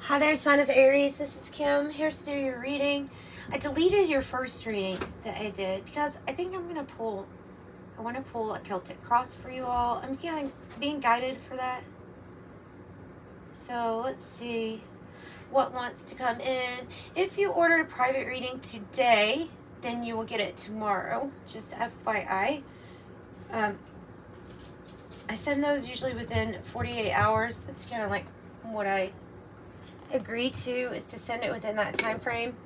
Hi there, son of Aries. This is Kim, here to do your reading. I deleted your first reading that I did because I think I want to pull a Celtic cross for you all. I'm being guided for that. So let's see what wants to come in. If you ordered a private reading today, then you will get it tomorrow. Just FYI. I send those usually within 48 hours. It's kind of like what I agree to, is to send it within that time frame.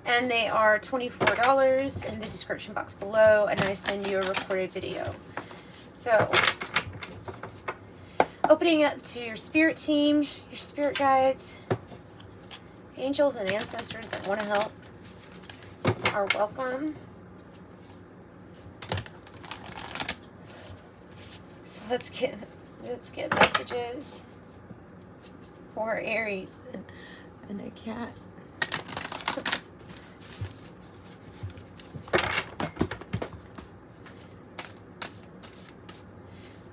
And they are $24 in the description box below, and I send you a recorded video. So opening up to your spirit team, your spirit guides, angels and ancestors that want to help are welcome. So let's get messages for Aries and a cat.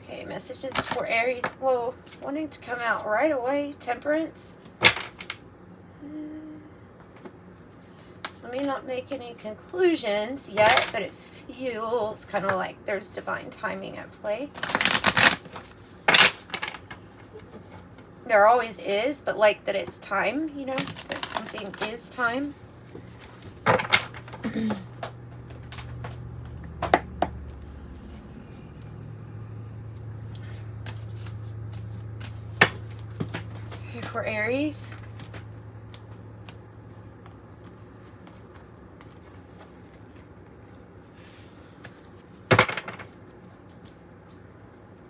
Okay, messages for Aries. Whoa, wanting to come out right away. Temperance. Let me not make any conclusions yet, but it feels kind of like there's divine timing at play. There always is, but like that it's time, you know, that something is time. Okay, for Aries.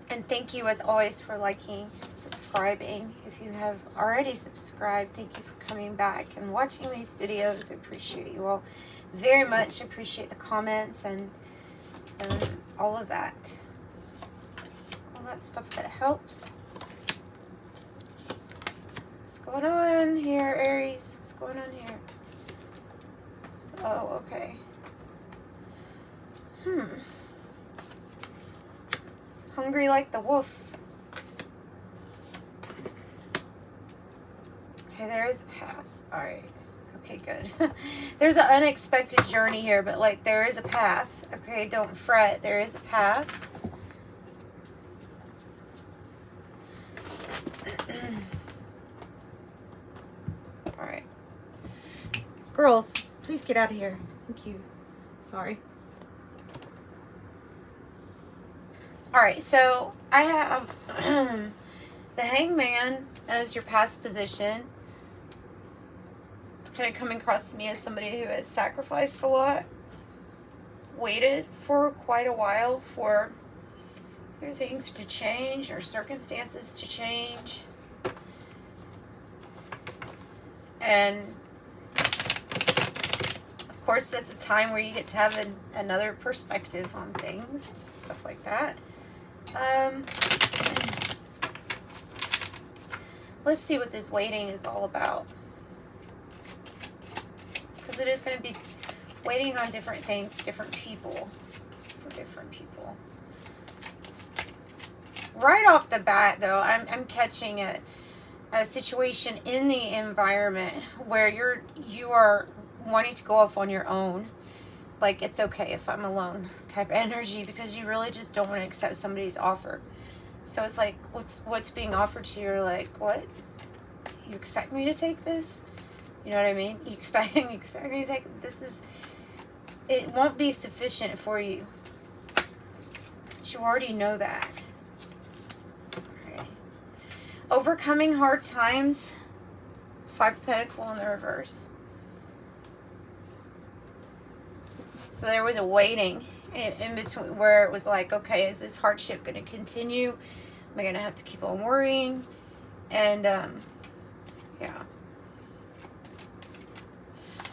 And thank you as always for liking, subscribing. If you have already subscribed, thank you for coming back and watching these videos. I appreciate you all very much. I appreciate the comments and all of that. All that stuff that helps. What's going on here, Aries? What's going on here? Oh, okay. Hungry like the wolf. Okay, there is a path. All right. Okay, good. There's an unexpected journey here, but like there is a path. Okay, don't fret. There is a path. All right. Girls, please get out of here. Thank you. Sorry. All right, so I have the Hangman as your past position. It's kind of coming across to me as somebody who has sacrificed a lot, waited for quite a while for either things to change or circumstances to change. And of course, that's a time where you get to have another perspective on things, stuff like that. Let's see what this waiting is all about, because it is going to be waiting on different things, different people, for different people. Right off the bat, though, I'm catching a situation in the environment where you are wanting to go off on your own. Like, it's okay if I'm alone type energy, because you really just don't want to accept somebody's offer. So it's like, what's being offered to you? You're like, what? You expect me to take this? You know what I mean? You expect me to take this? It won't be sufficient for you. But you already know that. Okay. Overcoming hard times. 5 of Pentacles in the reverse. So there was a waiting in between where it was like, okay, is this hardship going to continue? Am I going to have to keep on worrying? And, yeah.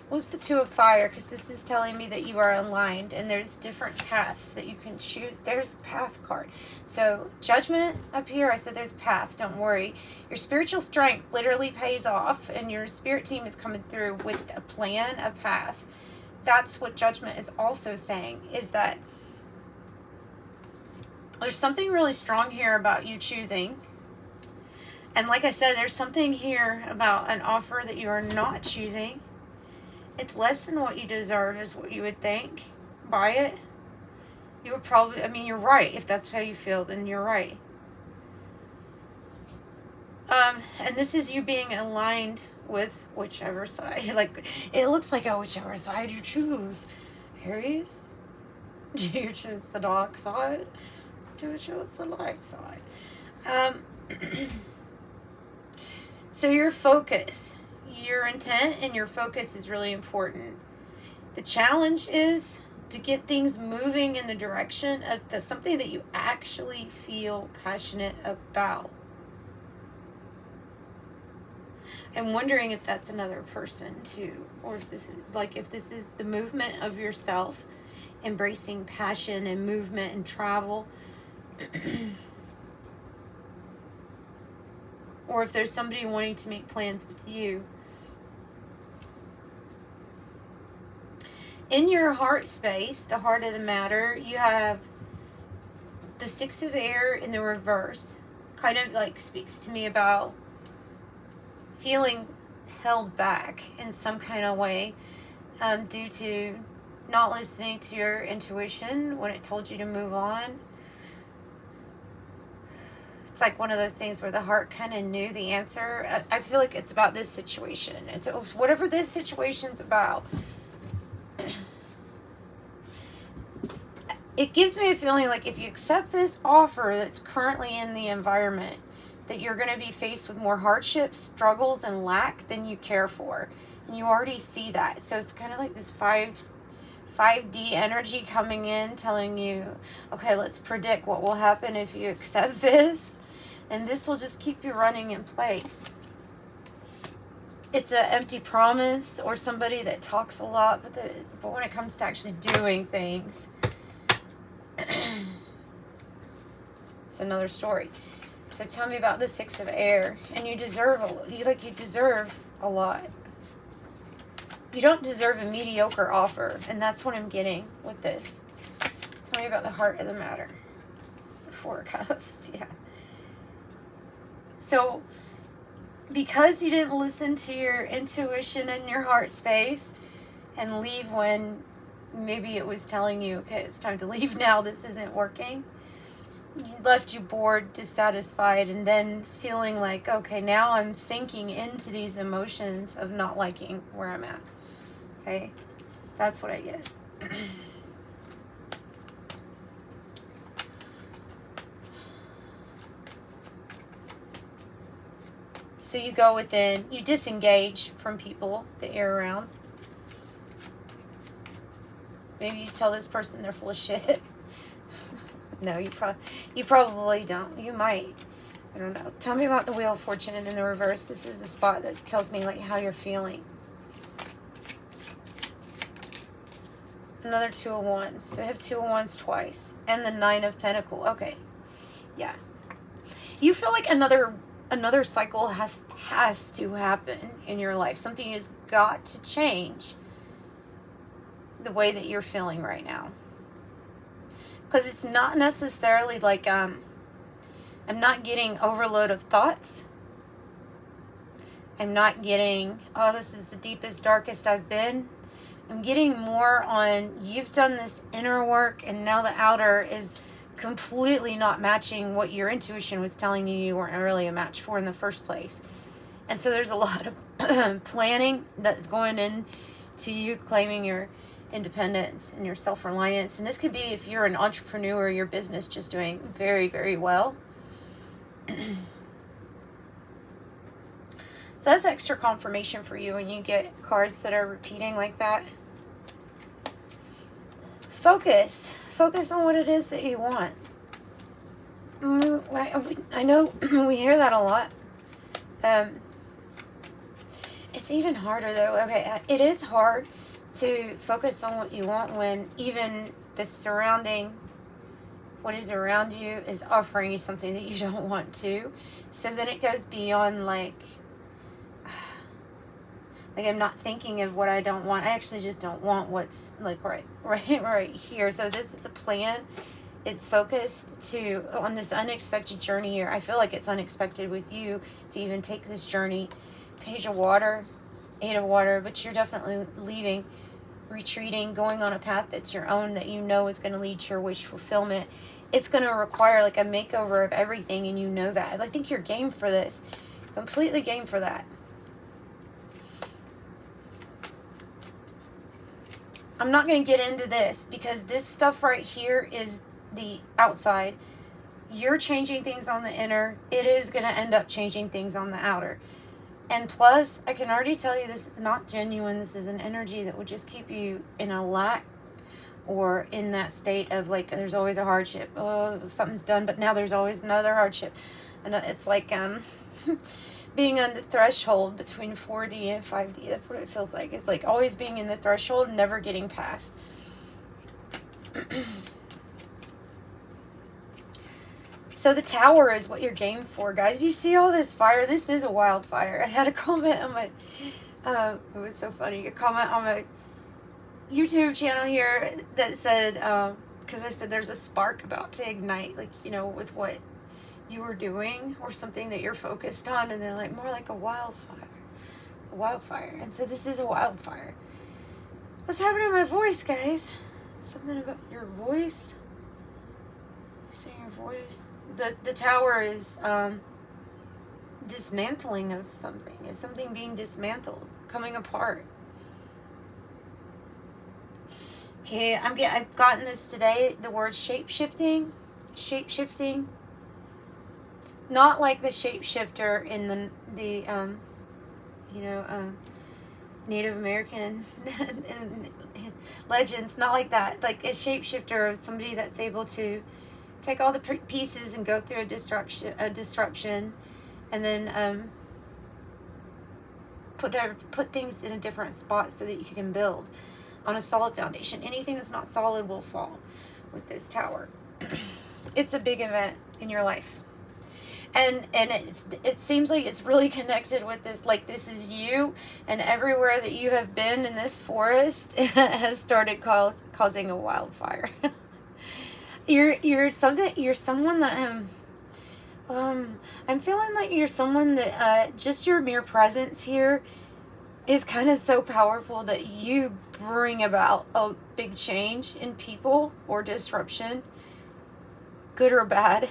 What's the 2 of Fire? Because this is telling me that you are aligned and there's different paths that you can choose. There's the path card. So Judgment up here, I said there's a path. Don't worry. Your spiritual strength literally pays off, and your spirit team is coming through with a plan, a path. That's what Judgment is also saying, is that there's something really strong here about you choosing. And like I said, there's something here about an offer that you are not choosing. It's less than what you deserve is what you would think. Buy it. You would probably, I mean, you're right. If that's how you feel, then you're right. And this is you being aligned with whichever side. Like, it looks like a whichever side you choose. Aries, do you choose the dark side? Do you choose the light side? So your focus, your intent and your focus is really important. The challenge is to get things moving in the direction of something that you actually feel passionate about. I'm wondering if that's another person too, or if this is if this is the movement of yourself, embracing passion and movement and travel. Or if there's somebody wanting to make plans with you. In your heart space, the heart of the matter, you have the Six of Air in the reverse. Kind of like speaks to me about feeling held back in some kind of way due to not listening to your intuition when it told you to move on. It's like one of those things where the heart kind of knew the answer. I feel like it's about this situation. It's whatever this situation's about. It gives me a feeling like if you accept this offer that's currently in the environment, that you're going to be faced with more hardships, struggles, and lack than you care for. And you already see that. So it's kind of like this 5D energy coming in, telling you, okay, let's predict what will happen if you accept this. And this will just keep you running in place. It's an empty promise or somebody that talks a lot, but when it comes to actually doing things, it's another story. So tell me about the Six of Air. And you deserve you deserve a lot. You don't deserve a mediocre offer, and that's what I'm getting with this. Tell me about the heart of the matter. The Four of Cups, yeah. So, because you didn't listen to your intuition and your heart space and leave when maybe it was telling you, okay, it's time to leave now, this isn't working. It left you bored, dissatisfied, and then feeling like, okay, now I'm sinking into these emotions of not liking where I'm at. Okay? That's what I get. So you go within, you disengage from people that you're around. Maybe you tell this person they're full of shit. No, you probably don't. You might. I don't know. Tell me about the Wheel of Fortune in the reverse. This is the spot that tells me like how you're feeling. Another Two of Wands. So I have Two of Wands twice. And the Nine of Pentacles. Okay. Yeah. You feel like another cycle has to happen in your life. Something has got to change the way that you're feeling right now. Because it's not necessarily like I'm not getting overload of thoughts. I'm not getting, oh, this is the deepest, darkest I've been. I'm getting more on, you've done this inner work and now the outer is completely not matching what your intuition was telling you weren't really a match for in the first place. And so there's a lot of planning that's going into you claiming your independence and your self-reliance. And this could be if you're an entrepreneur, your business just doing very, very well. So that's extra confirmation for you when you get cards that are repeating like that. Focus on what it is that you want. I know we hear that a lot. It's even harder though. Okay, it is hard to focus on what you want when even the surrounding, what is around you, is offering you something that you don't want to. So then it goes beyond like I'm not thinking of what I don't want. I actually just don't want what's like right here. So this is a plan. It's focused on this unexpected journey here. I feel like it's unexpected with you to even take this journey. Page of Water, Eight of Water, but you're definitely leaving, retreating, going on a path that's your own, that you know is going to lead to your wish fulfillment. It's going to require like a makeover of everything, and you know that. I think you're game for this. Completely game for that. I'm not going to get into this because this stuff right here is the outside. You're changing things on the inner. It is going to end up changing things on the outer. And plus, I can already tell you this is not genuine. This is an energy that would just keep you in a lack or in that state of like, there's always a hardship. Oh, something's done, but now there's always another hardship. And it's like being on the threshold between 4D and 5D. That's what it feels like. It's like always being in the threshold, never getting past. So the Tower is what you're game for, guys. You see all this fire? This is a wildfire. I had a comment on my, it was so funny, a comment on my YouTube channel here that said, because I said there's a spark about to ignite, like, you know, with what you were doing or something that you're focused on, and they're like, more like a wildfire. And so this is a wildfire. What's happening to my voice, guys? Something about your voice? You're saying your voice? The Tower is dismantling of something. It's something being dismantled, coming apart. Okay, I've gotten this today, the word shape-shifting. Shape-shifting. Not like the shapeshifter in the Native American legends. Not like that. Like a shapeshifter, somebody that's able to take all the pieces and go through a disruption, and then put things in a different spot so that you can build on a solid foundation. Anything that's not solid will fall with this Tower. It's a big event in your life. And it seems like it's really connected with this, like this is you, and everywhere that you have been in this forest has started causing a wildfire. You're someone that I'm feeling like you're someone that just your mere presence here is kind of so powerful that you bring about a big change in people or disruption, good or bad.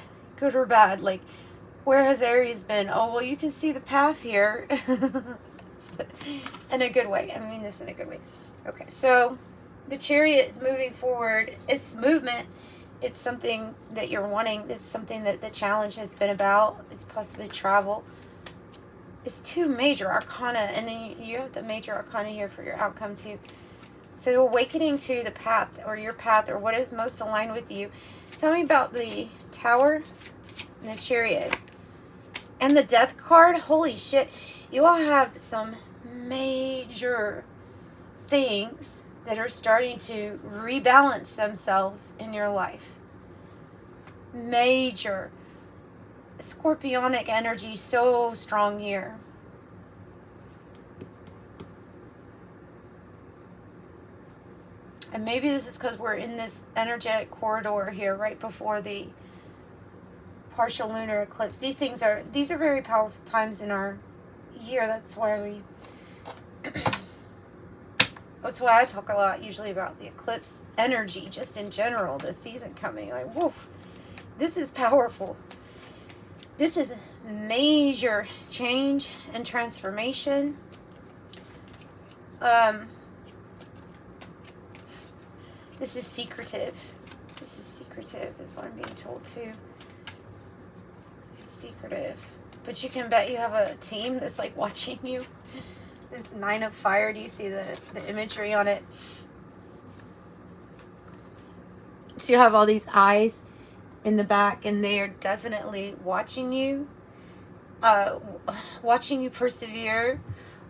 Like, where has Aries been? Oh, well, you can see the path here. In a good way. I mean this in a good way. Okay, so the Chariot is moving forward. It's movement. It's something that you're wanting. It's something that the challenge has been about. It's possibly travel. It's two major arcana, and then you have the major arcana here for your outcome too. So awakening to the path, or your path, or what is most aligned with you. Tell me about the Tower and the Chariot. And the Death card. Holy shit. You all have some major things that are starting to rebalance themselves in your life. Major scorpionic energy so strong here. And maybe this is because we're in this energetic corridor here right before the partial lunar eclipse. These are very powerful times in our year. That's why I talk a lot usually about the eclipse energy just in general this season coming. Like, woof, this is powerful. This is major change and transformation. This is secretive. This is secretive is what I'm being told too. Secretive. But you can bet you have a team that's like watching you. This 9 of Fire, do you see the imagery on it? So you have all these eyes in the back, and they are definitely watching you. Watching you persevere,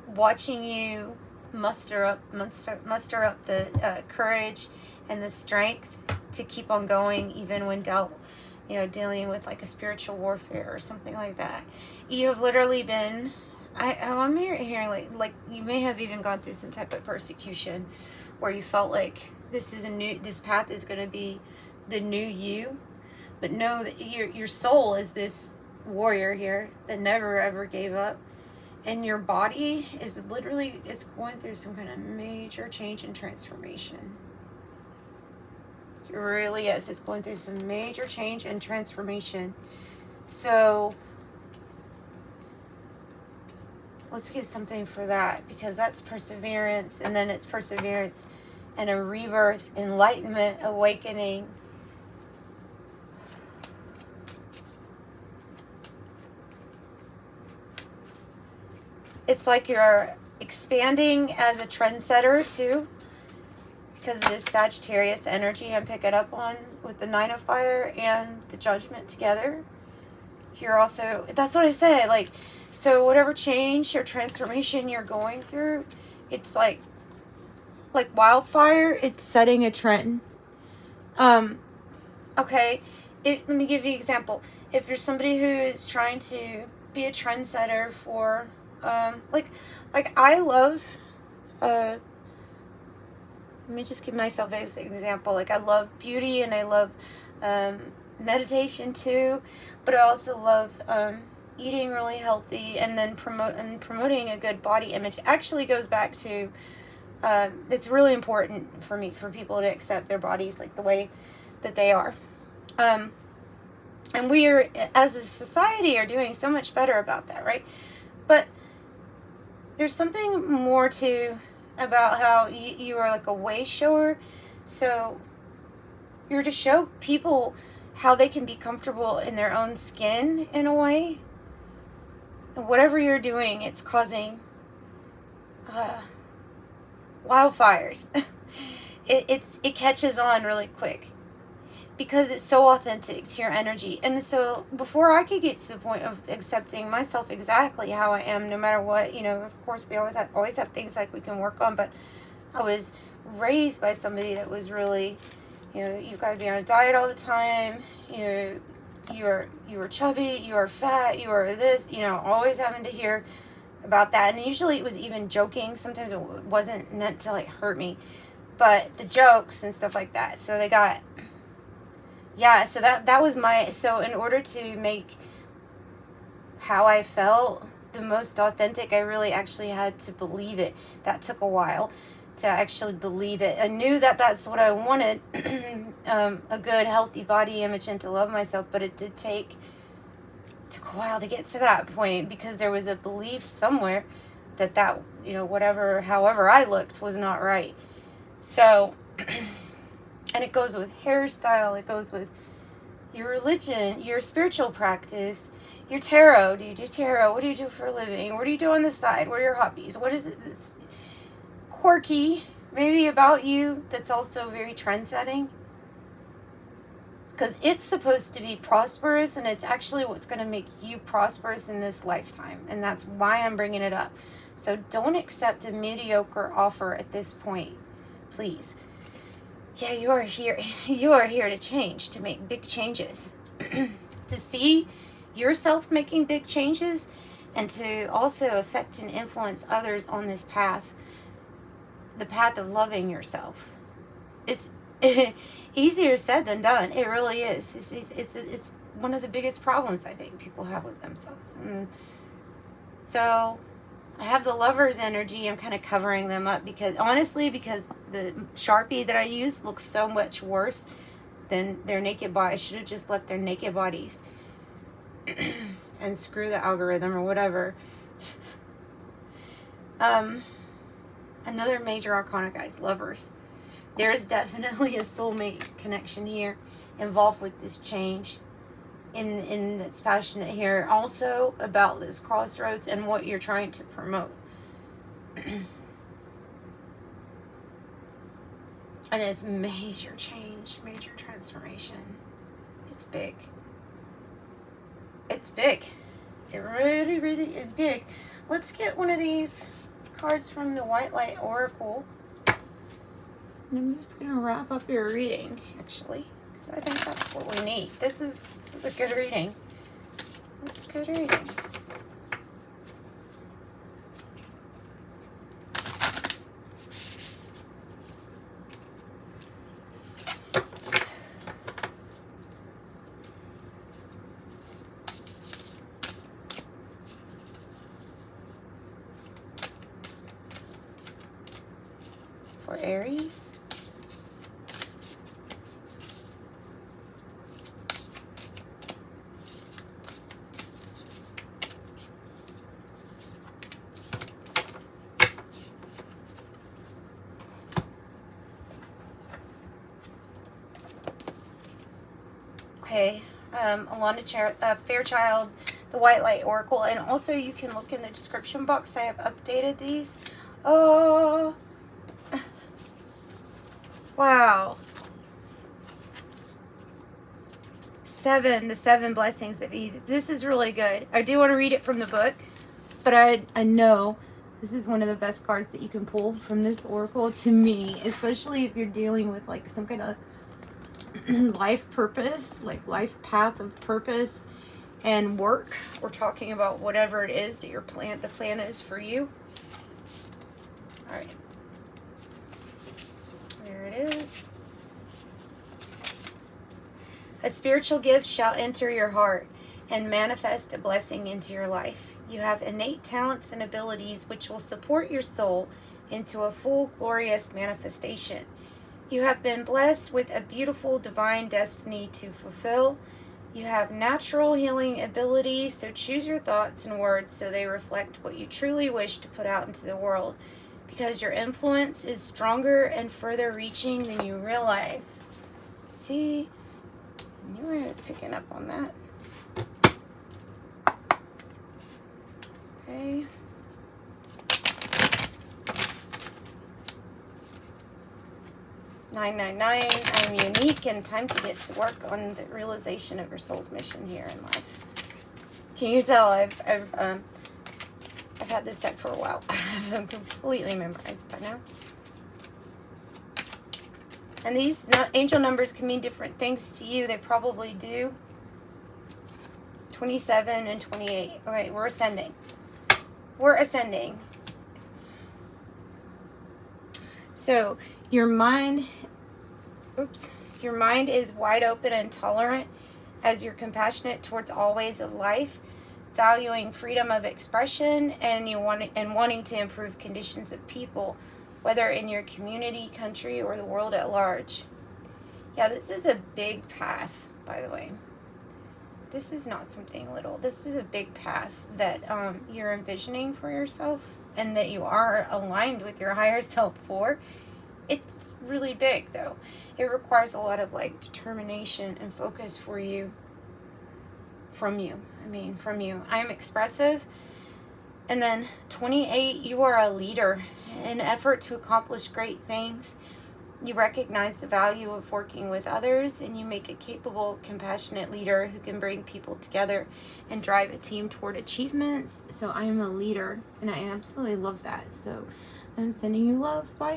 watching you muster up the courage and the strength to keep on going, even when dealing with like a spiritual warfare or something like that. You have literally been, I'm hearing like you may have even gone through some type of persecution where you felt like this path is going to be the new you, but know that your soul is this warrior here that never ever gave up. And your body is literally, it's going through some kind of major change and transformation. It really is. It's going through some major change and transformation. So let's get something for that, because that's perseverance, and then it's perseverance and a rebirth, enlightenment, awakening. It's like you're expanding as a trendsetter too, because of this Sagittarius energy I'm picking up on with the Nine of Fire and the Judgment together. You're also, that's what I said, like, so whatever change or transformation you're going through, it's like wildfire, it's setting a trend. Okay, let me give you an example. If you're somebody who is trying to be a trendsetter for, like I love, let me just give myself as an example. Like, I love beauty and I love meditation too, but I also love eating really healthy, and then promoting a good body image. It actually goes back to, it's really important for me, for people to accept their bodies like the way that they are. And we are, as a society, are doing so much better about that, right? But there's something more to about how you are like a way shower. So you're to show people how they can be comfortable in their own skin in a way. And whatever you're doing, it's causing wildfires. It catches on really quick, because it's so authentic to your energy. And so before I could get to the point of accepting myself exactly how I am, no matter what, you know, of course we always have things like we can work on, but I was raised by somebody that was really, you know, you gotta be on a diet all the time, you know, you were chubby, you are fat, you are this, you know, always having to hear about that. And usually it was even joking. Sometimes it wasn't meant to like hurt me, but the jokes and stuff like that. So they got, yeah, so that was my, so in order to make how I felt the most authentic, I really actually had to believe it. That took a while to actually believe it. I knew that that's what I wanted, a good, healthy body image, and to love myself, but it took a while to get to that point, because there was a belief somewhere that, you know, however I looked was not right. So, and it goes with hairstyle, it goes with your religion, your spiritual practice, your tarot. Do you do tarot? What do you do for a living? What do you do on the side? What are your hobbies? What is it that's quirky, maybe about you, that's also very trend-setting? Because it's supposed to be prosperous, and it's actually what's going to make you prosperous in this lifetime. And that's why I'm bringing it up. So don't accept a mediocre offer at this point, please. Yeah, you are here. You are here to change, to make big changes. To see yourself making big changes, and to also affect and influence others on this path. The path of loving yourself. It's easier said than done. It really is. It's one of the biggest problems I think people have with themselves. And so I have the Lover's energy. I'm kind of covering them up, because the Sharpie that I use looks so much worse than their naked body. I should have just left their naked bodies and screw the algorithm or whatever. Another major arcana, guys, Lovers. There is definitely a soulmate connection here involved with this change, in that's passionate here. Also about this crossroads and what you're trying to promote. And it's major change, major transformation. It's big. It's big. It really, really is big. Let's get one of these cards from the White Light Oracle. And I'm just going to wrap up your reading, actually, because I think that's what we need. This is a good reading. It's a good reading. for Aries. Okay, Alana Fairchild, the White Light Oracle, and also you can look in the description box. I have updated these. Oh, wow. The 7 blessings of Eve. This is really good. I do want to read it from the book, but I know this is one of the best cards that you can pull from this oracle to me, especially if you're dealing with like some kind of life purpose, like life path of purpose and work. We're talking about whatever it is that the plan is for you. All right, there it is. A spiritual gift shall enter your heart and manifest a blessing into your life. You have innate talents and abilities which will support your soul into a full glorious manifestation. You have been blessed with a beautiful divine destiny to fulfill. You have natural healing ability, so choose your thoughts and words so they reflect what you truly wish to put out into the world, because your influence is stronger and further reaching than you realize. See, I knew I was picking up on that. Okay. $9.99. I'm unique and time to get to work on the realization of your soul's mission here in life. Can you tell I've had this deck for a while. I'm completely memorized by now. And these angel numbers can mean different things to you. They probably do. 27 and 28. Okay, we're ascending. We're ascending. So your mind is wide open and tolerant as you're compassionate towards all ways of life, valuing freedom of expression and wanting to improve conditions of people, whether in your community, country, or the world at large. Yeah, this is a big path, by the way. This is not something little. This is a big path that you're envisioning for yourself and that you are aligned with your higher self for. It's really big, though. It requires a lot of like determination and focus for you. From you. I'm expressive. And then 28, you are a leader. In an effort to accomplish great things, you recognize the value of working with others, and you make a capable, compassionate leader who can bring people together and drive a team toward achievements. So I am a leader, and I absolutely love that. So I'm sending you love. Bye.